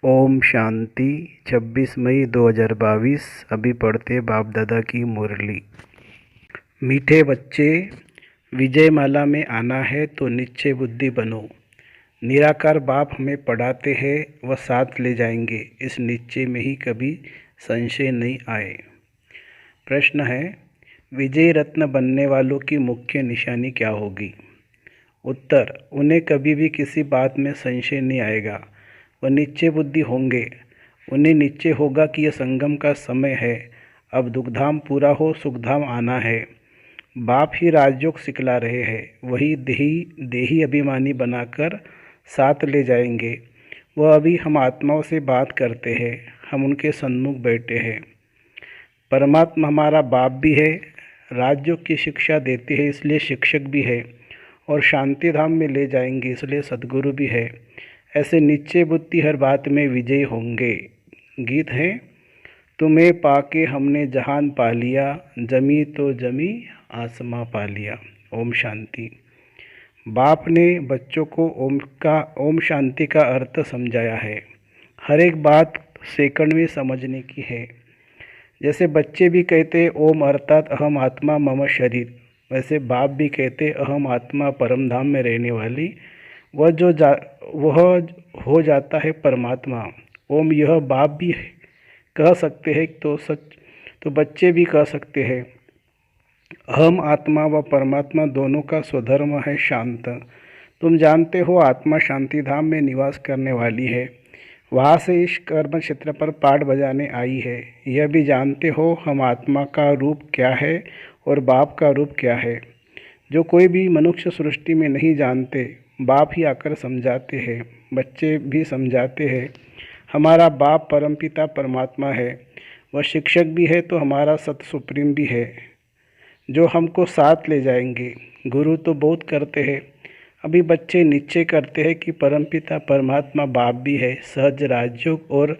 ओम शांति। 26 मई 2022। अभी पढ़ते बाप दादा की मुरली। मीठे बच्चे, विजयमाला में आना है तो निश्चय बुद्धि बनो। निराकार बाप हमें पढ़ाते हैं, वह साथ ले जाएंगे, इस निश्चय में ही कभी संशय नहीं आए। प्रश्न है, विजय रत्न बनने वालों की मुख्य निशानी क्या होगी? उत्तर, उन्हें कभी भी किसी बात में संशय नहीं आएगा। वह निश्चय बुद्धि होंगे। उन्हें निश्चय होगा कि यह संगम का समय है, अब दुखधाम पूरा हो, सुखधाम आना है। बाप ही राजयोग सिखला रहे हैं, वही देही अभिमानी बनाकर साथ ले जाएंगे। वह अभी हम आत्माओं से बात करते हैं, हम उनके सन्मुख बैठे हैं। परमात्मा हमारा बाप भी है, राजयोग की शिक्षा देते हैं इसलिए शिक्षक भी है, और शांति धाम में ले जाएंगे इसलिए सद्गुरु भी है। ऐसे निश्चय बुद्धि हर बात में विजयी होंगे। गीत है, तुम्हें पाके हमने जहान पा लिया, जमी तो जमी आसमां पा लिया। ओम शांति। बाप ने बच्चों को ओम शांति का अर्थ समझाया है। हर एक बात सेकंड में समझने की है। जैसे बच्चे भी कहते ओम अर्थात अहम आत्मा मम शरीर, वैसे बाप भी कहते अहम आत्मा परम धाम में रहने वाली, वह हो जाता है परमात्मा। ओम यह बाप भी कह सकते हैं तो बच्चे भी कह सकते हैं। अहम आत्मा व परमात्मा दोनों का स्वधर्म है शांत। तुम जानते हो आत्मा शांति धाम में निवास करने वाली है, वहाँ से इस कर्म क्षेत्र पर पाठ बजाने आई है। यह भी जानते हो हम आत्मा का रूप क्या है और बाप का रूप क्या है। जो कोई भी मनुष्य सृष्टि में नहीं जानते, बाप ही आकर समझाते हैं, बच्चे भी समझाते हैं। हमारा बाप परमपिता परमात्मा है, वह शिक्षक भी है तो हमारा सत सुप्रीम भी है, जो हमको साथ ले जाएंगे। गुरु तो बहुत करते हैं, अभी बच्चे निश्चय करते हैं कि परमपिता परमात्मा बाप भी है, सहज राजयोग और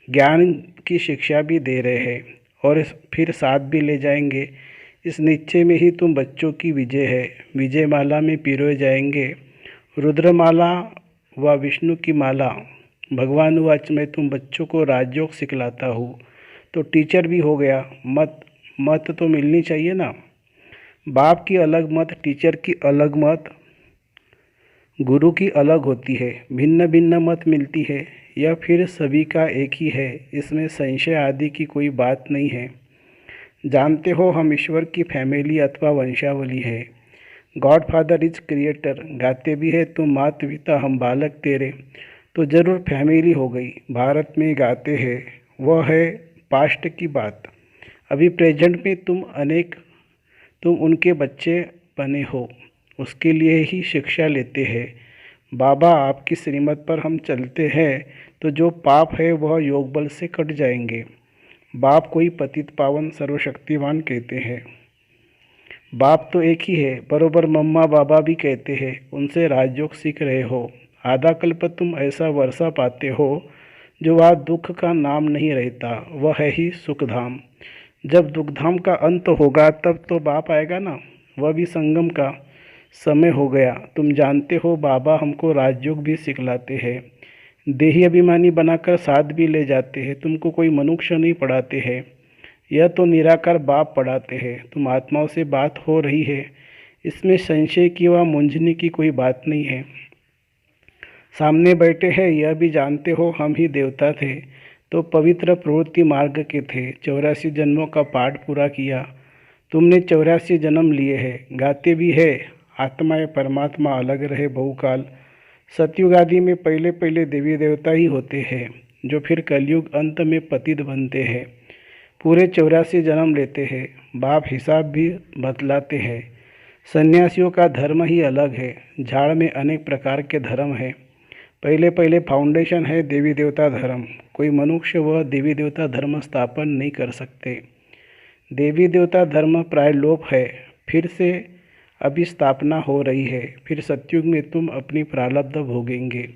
ज्ञान की शिक्षा भी दे रहे हैं और फिर साथ भी ले जाएंगे। इस निश्चय में ही तुम बच्चों की विजय है। विजयमाला में पिरोए जाएंगे। रुद्रमाला व विष्णु की माला। भगवान वाच में तुम बच्चों को राजयोग सिखलाता हूँ, तो टीचर भी हो गया। मत तो मिलनी चाहिए ना। बाप की अलग मत, टीचर की अलग मत, गुरु की अलग होती है, भिन्न भिन्न मत मिलती है। यह फिर सभी का एक ही है, इसमें संशय आदि की कोई बात नहीं है। जानते हो हम ईश्वर की फैमिली अथवा वंशावली है। गॉड फादर इज क्रिएटर गाते भी है, तुम मात पिता हम बालक तेरे, तो ज़रूर फैमिली हो गई। भारत में गाते हैं, वह है पास्ट की बात। अभी प्रेजेंट में तुम उनके बच्चे बने हो, उसके लिए ही शिक्षा लेते हैं। बाबा आपकी श्रीमत पर हम चलते हैं तो जो पाप है वह योग बल से कट जाएंगे। बाप कोई पतित पावन सर्वशक्तिवान कहते हैं। बाप तो एक ही है, बरोबर मम्मा बाबा भी कहते हैं, उनसे राजयोग सीख रहे हो। आधा कल्प तुम ऐसा वर्षा पाते हो जो वहाँ दुख का नाम नहीं रहता, वह है ही सुखधाम। जब दुखधाम का अंत होगा तब तो बाप आएगा ना, वह भी संगम का समय हो गया। तुम जानते हो बाबा हमको राजयोग भी सिखलाते हैं, देही अभिमानी बनाकर साथ भी ले जाते हैं। तुमको कोई मनुष्य नहीं पढ़ाते हैं, यह तो निराकार बाप पढ़ाते हैं। तुम आत्माओं से बात हो रही है, इसमें संशय की व मूंझने की कोई बात नहीं है। सामने बैठे हैं, यह भी जानते हो हम ही देवता थे तो पवित्र प्रवृत्ति मार्ग के थे। 84 जन्मों का पाठ पूरा किया, तुमने 84 जन्म लिए हैं। गाते भी है, आत्मा या परमात्मा अलग रहे बहुकाल। सतयुग आदि में पहले पहले देवी देवता ही होते हैं, जो फिर कलयुग अंत में पतित बनते हैं। पूरे 84 जन्म लेते हैं। बाप हिसाब भी बतलाते हैं। सन्यासियों का धर्म ही अलग है, झाड़ में अनेक प्रकार के धर्म हैं। पहले पहले फाउंडेशन है देवी देवता धर्म। कोई मनुष्य वह देवी देवता धर्म स्थापन नहीं कर सकते। देवी देवता धर्म प्राय लोप है, फिर से अभी स्थापना हो रही है। फिर सतयुग में तुम अपनी प्रारब्ध भोगेंगे।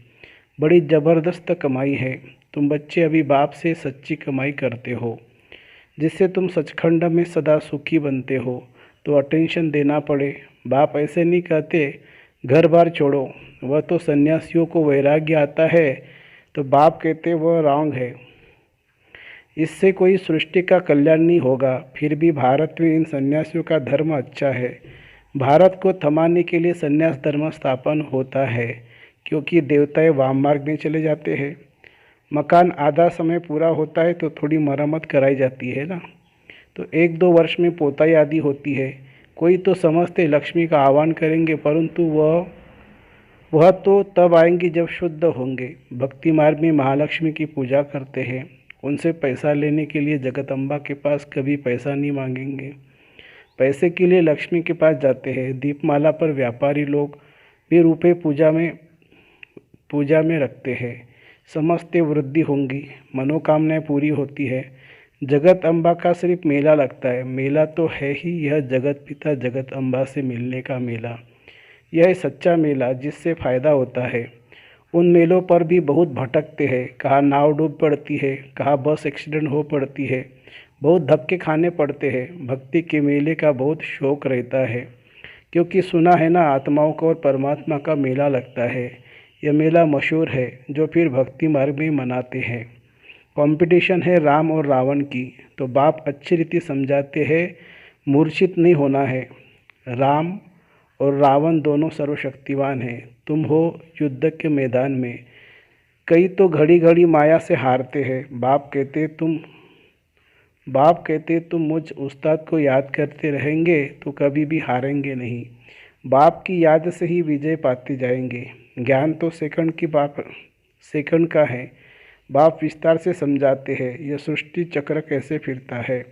बड़ी ज़बरदस्त कमाई है। तुम बच्चे अभी बाप से सच्ची कमाई करते हो, जिससे तुम सचखंड में सदा सुखी बनते हो। तो अटेंशन देना पड़े। बाप ऐसे नहीं कहते घर बार छोड़ो, वह तो सन्यासियों को वैराग्य आता है तो बाप कहते वह रॉन्ग है, इससे कोई सृष्टि का कल्याण नहीं होगा। फिर भी भारत में इन सन्यासियों का धर्म अच्छा है। भारत को थमाने के लिए सन्यास धर्म स्थापन होता है, क्योंकि देवताएं वाम मार्ग में चले जाते हैं। मकान आधा समय पूरा होता है तो थोड़ी मरम्मत कराई जाती है ना, तो 1-2 वर्ष में पोताई आदि होती है। कोई तो समझते लक्ष्मी का आह्वान करेंगे, परंतु वह तो तब आएंगी जब शुद्ध होंगे। भक्ति मार्ग में महालक्ष्मी की पूजा करते हैं, उनसे पैसा लेने के लिए जगदम्बा के पास कभी पैसा नहीं मांगेंगे। पैसे के लिए लक्ष्मी के पास जाते हैं। दीपमाला पर व्यापारी लोग भी रुपये पूजा में रखते हैं। समझते वृद्धि होंगी, मनोकामनाएं पूरी होती है। जगत अम्बा का सिर्फ मेला लगता है, मेला तो है ही यह जगत पिता जगत अम्बा से मिलने का मेला। यह है सच्चा मेला जिससे फ़ायदा होता है। उन मेलों पर भी बहुत भटकते हैं, कहाँ नाव डूब पड़ती है, कहाँ बस एक्सीडेंट हो पड़ती है, बहुत धक्के खाने पड़ते हैं। भक्ति के मेले का बहुत शौक रहता है, क्योंकि सुना है ना आत्माओं का और परमात्मा का मेला लगता है। यह मेला मशहूर है, जो फिर भक्ति मार्ग में मनाते हैं। कंपटीशन है राम और रावण की, तो बाप अच्छी रीति समझाते हैं मूर्छित नहीं होना है। राम और रावण दोनों सर्वशक्तिवान हैं। तुम हो युद्ध के मैदान में, कई तो घड़ी घड़ी माया से हारते हैं। बाप कहते तुम मुझ उस्ताद को याद करते रहेंगे तो कभी भी हारेंगे नहीं। बाप की याद से ही विजय पाते जाएंगे। ज्ञान तो सेकंड का है। बाप विस्तार से समझाते हैं यह सृष्टि चक्र कैसे फिरता है।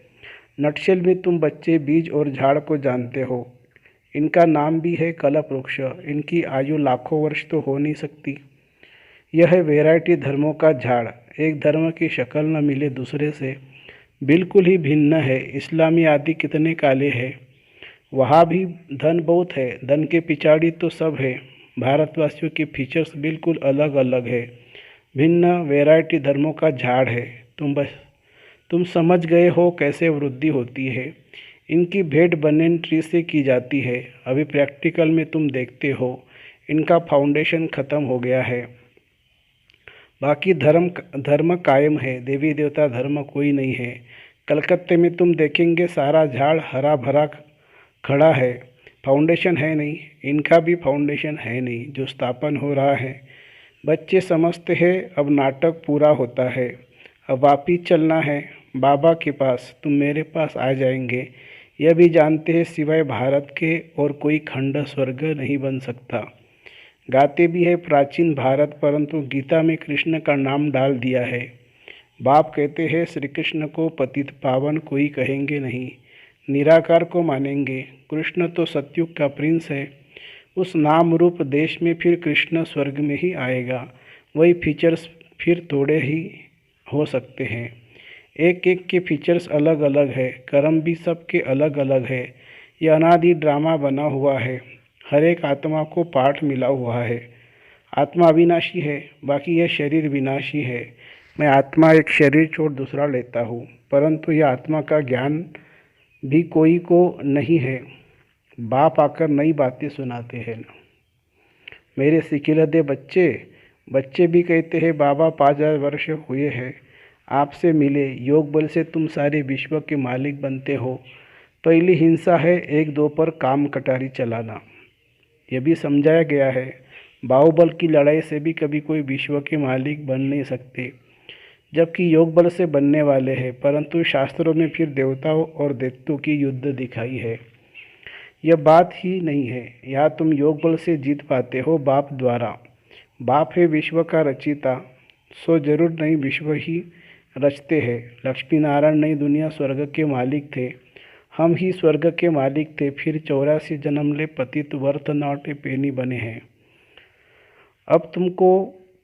नटशेल में तुम बच्चे बीज और झाड़ को जानते हो। इनका नाम भी है कल्प वृक्ष। इनकी आयु लाखों वर्ष तो हो नहीं सकती। यह है वैरायटी धर्मों का झाड़। एक धर्म की शक्ल न मिले दूसरे से, बिल्कुल ही भिन्न है। इस्लामी आदि कितने काले हैं, वहाँ भी धन बहुत है, धन के पिछाड़ी तो सब है। भारतवासियों के फीचर्स बिल्कुल अलग अलग है, भिन्न वैरायटी धर्मों का झाड़ है। तुम समझ गए हो कैसे वृद्धि होती है। इनकी भेंट बनेन ट्री से की जाती है। अभी प्रैक्टिकल में तुम देखते हो इनका फाउंडेशन खत्म हो गया है, बाकी धर्म कायम है। देवी देवता धर्म कोई नहीं है। कलकत्ते में तुम देखेंगे सारा झाड़ हरा भरा खड़ा है, फाउंडेशन है नहीं। इनका भी फाउंडेशन है नहीं, जो स्थापन हो रहा है। बच्चे समझते हैं अब नाटक पूरा होता है, अब वापिस चलना है बाबा के पास। तुम मेरे पास आ जाएंगे, यह भी जानते हैं सिवाय भारत के और कोई खंड स्वर्ग नहीं बन सकता। गाते भी है प्राचीन भारत, परंतु गीता में कृष्ण का नाम डाल दिया है। बाप कहते हैं श्री कृष्ण को पतित पावन कोई कहेंगे नहीं, निराकार को मानेंगे। कृष्ण तो सतयुग का प्रिंस है। उस नाम रूप देश में फिर कृष्ण स्वर्ग में ही आएगा। वही फीचर्स फिर थोड़े ही हो सकते हैं। एक एक के फीचर्स अलग अलग है, कर्म भी सबके अलग अलग है। यह अनादि ड्रामा बना हुआ है। हर एक आत्मा को पाठ मिला हुआ है। आत्मा अविनाशी है, बाकी यह शरीर विनाशी है। मैं आत्मा एक शरीर छोड़ दूसरा लेता हूँ, परंतु यह आत्मा का ज्ञान भी कोई को नहीं है। बाप आकर नई बातें सुनाते हैं। मेरे सिखिलदे बच्चे भी कहते हैं बाबा 5000 वर्ष हुए हैं आपसे मिले। योग बल से तुम सारे विश्व के मालिक बनते हो। पहली हिंसा है 1-2 पर काम कटारी चलाना, यह भी समझाया गया है। बाहुबल की लड़ाई से भी कभी कोई विश्व के मालिक बन नहीं सकते, जबकि योग बल से बनने वाले हैं। परंतु शास्त्रों में फिर देवताओं और दैत्यों की युद्ध दिखाई है। यह बात ही नहीं है। यहाँ तुम योग बल से जीत पाते हो बाप द्वारा। बाप है विश्व का रचिता, सो जरूर नहीं विश्व ही रचते हैं। लक्ष्मी नारायण नई दुनिया स्वर्ग के मालिक थे, हम ही स्वर्ग के मालिक थे। फिर 84 जन्म ले पतित वर्थ नॉट पेनी बने हैं। अब तुमको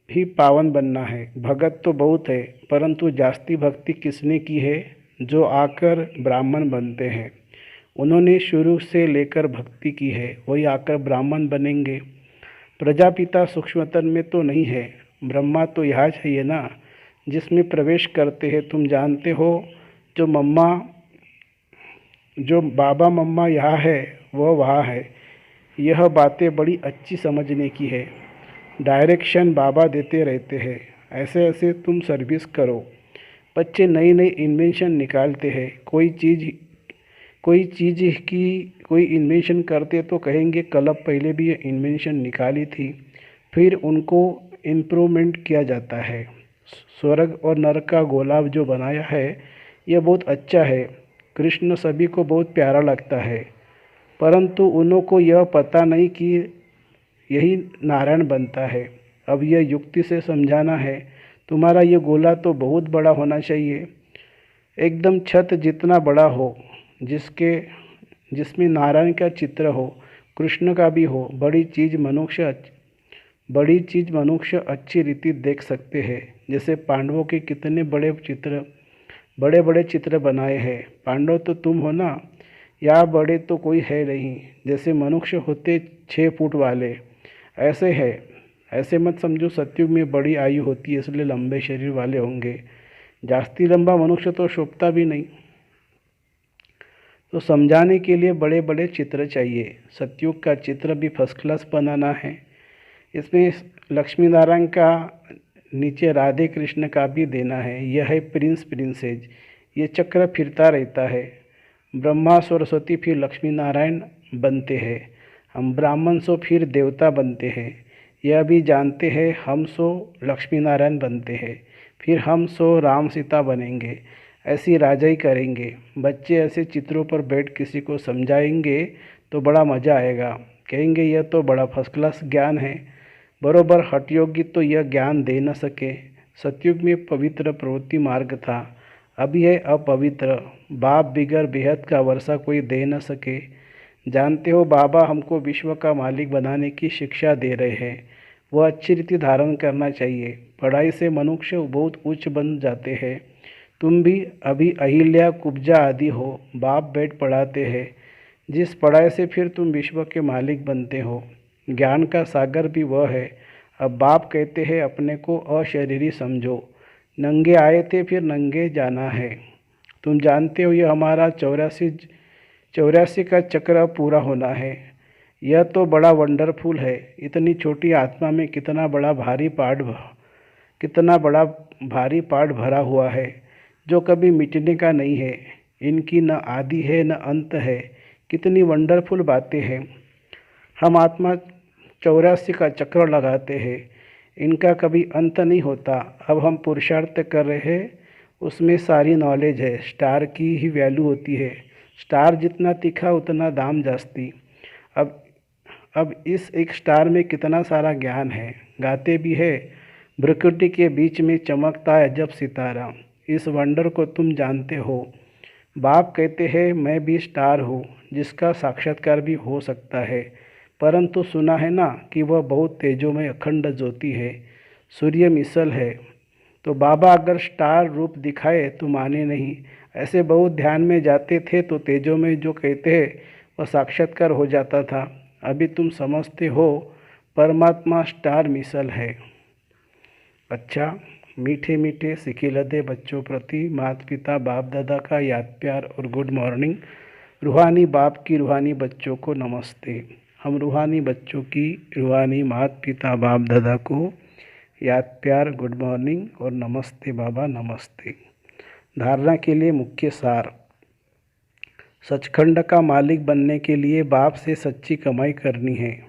ही पावन बनना है। भगत तो बहुत है, परंतु जास्ती भक्ति किसने की है? जो आकर ब्राह्मण बनते हैं। उन्होंने शुरू से लेकर भक्ति की है, वही आकर ब्राह्मण बनेंगे। प्रजापिता सूक्ष्मतन में तो नहीं है, ब्रह्मा तो यहाँ चाहिए ना, जिसमें प्रवेश करते हैं। तुम जानते हो जो बाबा मम्मा यहाँ है वह वहाँ है। यह बातें बड़ी अच्छी समझने की है। डायरेक्शन बाबा देते रहते हैं। ऐसे ऐसे तुम सर्विस करो। बच्चे नई नई इन्वेंशन निकालते हैं। कोई इन्वेंशन करते तो कहेंगे क्लब पहले भी ये इन्वेंशन निकाली थी। फिर उनको इम्प्रूवमेंट किया जाता है। स्वर्ग और नरक का गोला जो बनाया है यह बहुत अच्छा है। कृष्ण सभी को बहुत प्यारा लगता है, परंतु उन्हों को यह पता नहीं कि यही नारायण बनता है। अब यह युक्ति से समझाना है। तुम्हारा ये गोला तो बहुत बड़ा होना चाहिए, एकदम छत जितना बड़ा हो, जिसमें नारायण का चित्र हो, कृष्ण का भी हो। बड़ी चीज़ मनुष्य अच्छी रीति देख सकते हैं। जैसे पांडवों के कितने बड़े बड़े चित्र बनाए हैं। पांडव तो तुम हो ना, या बड़े तो कोई है नहीं। जैसे मनुष्य होते 6 फुट वाले, ऐसे है। ऐसे मत समझो सतयुग में बड़ी आयु होती है इसलिए लंबे शरीर वाले होंगे। जास्ती लंबा मनुष्य तो शोभता भी नहीं। तो समझाने के लिए बड़े बड़े चित्र चाहिए। सतयुग का चित्र भी फर्स्ट क्लास बनाना है। इसमें लक्ष्मी नारायण का, नीचे राधे कृष्ण का भी देना है। यह है प्रिंस प्रिंसेज। ये चक्र फिरता रहता है। ब्रह्मा सरस्वती फिर लक्ष्मी नारायण बनते हैं। हम ब्राह्मण सो फिर देवता बनते हैं। यह भी जानते हैं हम सो लक्ष्मी नारायण बनते हैं, फिर हम सो राम सीता बनेंगे। ऐसी राजाई करेंगे। बच्चे ऐसे चित्रों पर बैठ किसी को समझाएंगे तो बड़ा मज़ा आएगा। कहेंगे यह तो बड़ा फर्स्ट क्लास ज्ञान है। बरोबर हठयोगी तो यह ज्ञान दे न सके। सतयुग में पवित्र प्रवृत्ति मार्ग था, अभी है अपवित्र। बाप बिगर बेहद का वर्षा कोई दे न सके। जानते हो बाबा हमको विश्व का मालिक बनाने की शिक्षा दे रहे हैं। वह अच्छी रीति धारण करना चाहिए। पढ़ाई से मनुष्य बहुत उच्च बन जाते हैं। तुम भी अभी अहिल्या कुब्जा आदि हो। बाप बैठ पढ़ाते हैं। जिस पढ़ाई से फिर तुम विश्व के मालिक बनते हो। ज्ञान का सागर भी वह है। अब बाप कहते हैं अपने को अशरीरी समझो। नंगे आए थे फिर नंगे जाना है। तुम जानते हो यह हमारा 84 का चक्र पूरा होना है। यह तो बड़ा वंडरफुल है। इतनी छोटी आत्मा में कितना बड़ा भारी पाठ भरा हुआ है जो कभी मिटने का नहीं है। इनकी न आदि है न अंत है। कितनी वंडरफुल बातें हैं। हम आत्मा 84 का चक्र लगाते हैं, इनका कभी अंत नहीं होता। अब हम पुरुषार्थ कर रहे हैं, उसमें सारी नॉलेज है। स्टार की ही वैल्यू होती है। स्टार जितना तीखा उतना दाम जास्ती। अब इस एक स्टार में कितना सारा ज्ञान है। गाते भी है, प्रकृति के बीच में चमकता है जब सितारा। इस वंडर को तुम जानते हो। बाप कहते हैं मैं भी स्टार हूँ जिसका साक्षात्कार भी हो सकता है, परंतु सुना है ना कि वह बहुत तेजोमय अखंड ज्योति है, सूर्य मिसल है। तो बाबा अगर स्टार रूप दिखाए तो माने नहीं। ऐसे बहुत ध्यान में जाते थे तो तेजोमय जो कहते हैं वह साक्षात्कार हो जाता था। अभी तुम समझते हो परमात्मा स्टार मिसल है। अच्छा, मीठे मीठे सिखिलदे बच्चों प्रति माता पिता बाप दादा का याद प्यार और गुड मॉर्निंग। रूहानी बाप की रूहानी बच्चों को नमस्ते। हम रूहानी बच्चों की रूहानी माता पिता बाप दादा को याद प्यार, गुड मॉर्निंग और नमस्ते बाबा, नमस्ते। धारणा के लिए मुख्य सार। सचखंड का मालिक बनने के लिए बाप से सच्ची कमाई करनी है।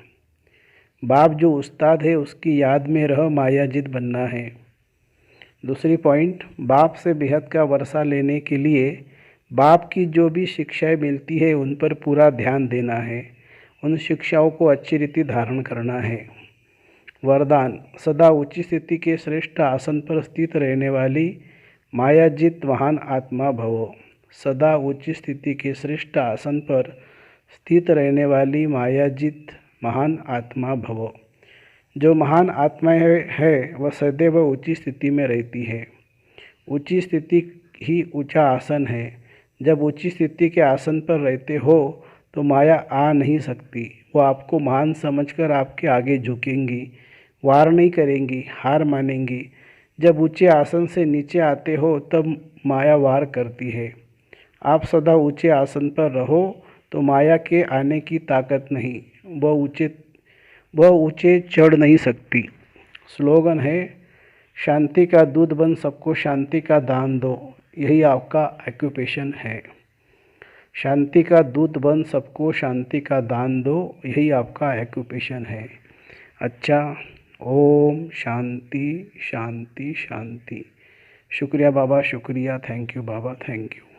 बाप जो उस्ताद है उसकी याद में रह मायाजित बनना है। दूसरी पॉइंट, बाप से बेहद का वर्षा लेने के लिए बाप की जो भी शिक्षाएं मिलती है उन पर पूरा ध्यान देना है। उन शिक्षाओं को अच्छी रीति धारण करना है। वरदान, सदा ऊंची स्थिति के श्रेष्ठ आसन पर स्थित रहने वाली मायाजित महान आत्मा भवो। सदा ऊंची स्थिति के श्रेष्ठ आसन पर स्थित रहने वाली मायाजित महान आत्मा भवो। जो महान आत्माएं है वह सदैव ऊंची स्थिति में रहती है। ऊंची स्थिति ही ऊंचा आसन है। जब ऊंची स्थिति के आसन पर रहते हो तो माया आ नहीं सकती। वो आपको महान समझकर आपके आगे झुकेंगी, वार नहीं करेंगी, हार मानेंगी। जब ऊंचे आसन से नीचे आते हो तब माया वार करती है। आप सदा ऊंचे आसन पर रहो तो माया के आने की ताकत नहीं। वह ऊंचे चढ़ नहीं सकती। स्लोगन है, शांति का दूत बन सबको शांति का दान दो, यही आपका ऑक्यूपेशन है। शांति का दूत बन सबको शांति का दान दो, यही आपका ऑक्यूपेशन है। अच्छा, ओम शांति शांति शांति। शुक्रिया बाबा, शुक्रिया। Thank you Baba, thank you.